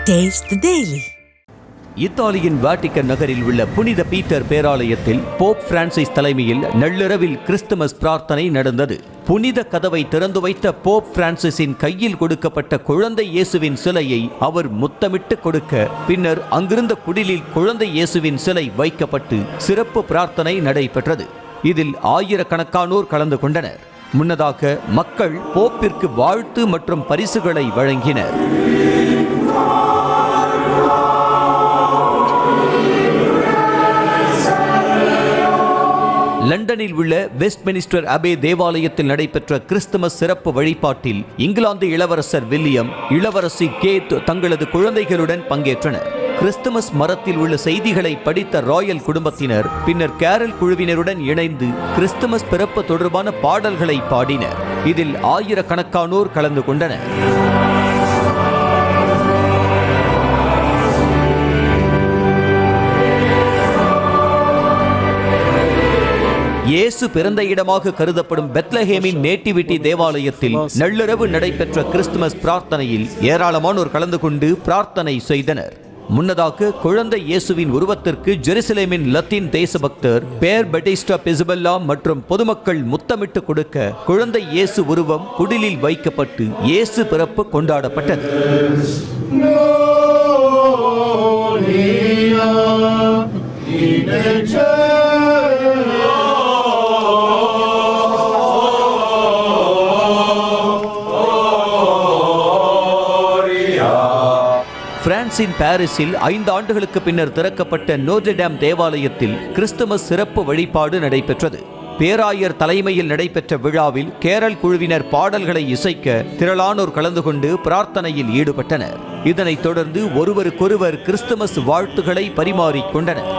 Taste the Daily. இத்தாலியின் Vatican நகரில் உள்ள புனித பீட்டர் பேராலயத்தில் போப் பிரான்சிஸ் தலைமையில் நள்ளிரவில் கிறிஸ்துமஸ் பிரார்த்தனை நடந்தது. புனித கதவை திறந்து வைத்த போப் பிரான்சிஸின் கையில் கொடுக்கப்பட்ட குழந்தை இயேசுவின் சிலையை அவர் முத்தமிட்டு கொடுக்க, பின்னர் அங்கிருந்த குடிலில் குழந்தை இயேசுவின் சிலை வைக்கப்பட்டு சிறப்பு பிரார்த்தனை நடைபெற்றது. இதில் ஆயிரக்கணக்கானோர் கலந்து கொண்டனர். முன்னதாக மக்கள் போப்பிற்கு வாழ்த்து மற்றும் பரிசுகளை வழங்கினர். லண்டனில் உள்ள வெஸ்ட்மினிஸ்டர் அபே தேவாலயத்தில் நடைபெற்ற கிறிஸ்துமஸ் சிறப்பு வழிபாட்டில் இங்கிலாந்து இளவரசர் வில்லியம், இளவரசி கேட் தங்களது குழந்தைகளுடன் பங்கேற்றனர். கிறிஸ்துமஸ் மரத்தில் உள்ள செய்திகளை படித்த ராயல் குடும்பத்தினர் பின்னர் கேரல் குழுவினருடன் இணைந்து கிறிஸ்துமஸ் பிறப்பு தொடர்பான பாடல்களை பாடினர். இதில் ஆயிரக்கணக்கானோர் கலந்து கொண்டனர். இயேசு பிறந்த இடமாக கருதப்படும் பெத்லஹேமின் நேட்டிவிட்டி தேவாலயத்தில் நள்ளிரவு நடைபெற்ற கிறிஸ்துமஸ் பிரார்த்தனையில் ஏராளமானோர் கலந்து கொண்டு பிரார்த்தனை செய்தனர். முன்னதாக குழந்தை இயேசுவின் உருவத்திற்கு ஜெருசலேமின் லத்தீன் தேசபக்தர் பேர் பெட்டிஸ்டா பிசபெல்லா மற்றும் பொதுமக்கள் முத்தமிட்டு கொடுக்க குழந்தை இயேசு உருவம் குடிலில் வைக்கப்பட்டு இயேசு பிறப்பு கொண்டாடப்பட்டது. பிரான்சின் பாரிஸில் 5 ஆண்டுகளுக்கு பின்னர் திறக்கப்பட்ட நோட்ரே-டேம் தேவாலயத்தில் கிறிஸ்துமஸ் சிறப்பு வழிபாடு நடைபெற்றது. பேராயர் தலைமையில் நடைபெற்ற விழாவில் கேரல் குழுவினர் பாடல்களை இசைக்க திரளானோர் கலந்து கொண்டு பிரார்த்தனையில் ஈடுபட்டனர். இதனைத் தொடர்ந்து ஒருவருக்கொருவர் கிறிஸ்துமஸ் வாழ்த்துக்களை பரிமாறிக்கொண்டனர்.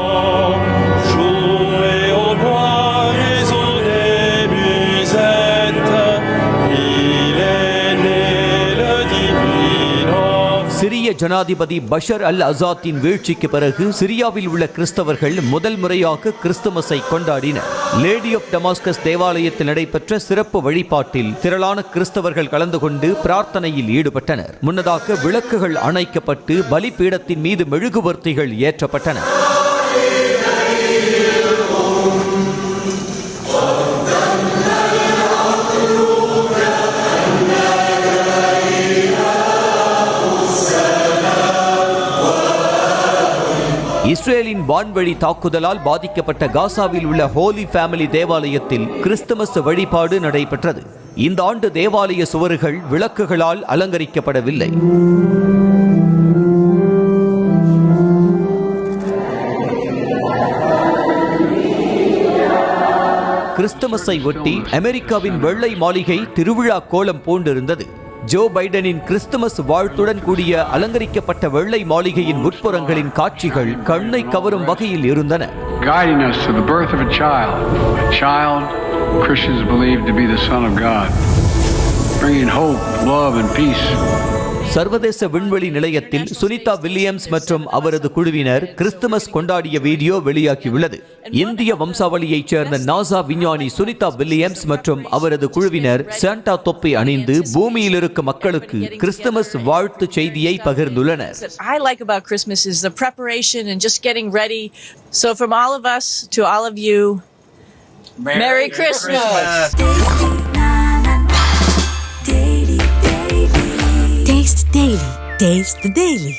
சிரிய ஜனாதிபதி பஷர் அல் அசாத்தின் வீழ்ச்சிக்கு பிறகு சிரியாவில் உள்ள கிறிஸ்தவர்கள் முதல் முறையாக கிறிஸ்துமஸை கொண்டாடினர். லேடி ஆஃப் டமாஸ்கஸ் தேவாலயத்தில் நடைபெற்ற சிறப்பு வழிபாட்டில் திரளான கிறிஸ்தவர்கள் கலந்து கொண்டு பிரார்த்தனையில் ஈடுபட்டனர். முன்னதாக விளக்குகள் அணைக்கப்பட்டு பலிபீடத்தின் மீது மெழுகுவர்த்திகள் ஏற்றப்பட்டன. இஸ்ரேலின் வான்வழி தாக்குதலால் பாதிக்கப்பட்ட காசாவில் உள்ள ஹோலி ஃபேமிலி தேவாலயத்தில் கிறிஸ்துமஸ் வழிபாடு நடைபெற்றது. இந்த ஆண்டு தேவாலய சுவர்கள் விளக்குகளால் அலங்கரிக்கப்படவில்லை. கிறிஸ்துமஸை ஒட்டி அமெரிக்காவின் வெள்ளை மாளிகை திருவிழா கோலம் பூண்டிருந்தது. ஜோ பைடனின் கிறிஸ்துமஸ் வாழ்த்துடன் கூடிய அலங்கரிக்கப்பட்ட வெள்ளை மாளிகையின் உட்புறங்களின் காட்சிகள் கண்ணை கவரும் வகையில் இருந்தன. Guiding us to the birth of a child Christians believe to be the Son of God, bringing hope, love and peace. சர்வதேச விண்வெளி நிலையத்தில் சுனிதா வில்லியம்ஸ் மற்றும் அவரது குழுவினர் கிறிஸ்துமஸ் கொண்டாடிய வீடியோ வெளியாகியுள்ளது. இந்திய வம்சாவளியைச் சேர்ந்த நாசா விஞ்ஞானி சுனிதா வில்லியம்ஸ் மற்றும் அவரது குழுவினர் சாண்டா தொப்பி அணிந்து பூமியில் இருக்கும் மக்களுக்கு கிறிஸ்துமஸ் வாழ்த்து செய்தியை பகிர்ந்துள்ளனர். I like about Christmas is the preparation and just getting ready. So from all of us to all of you, Merry Christmas. Taste the Daily.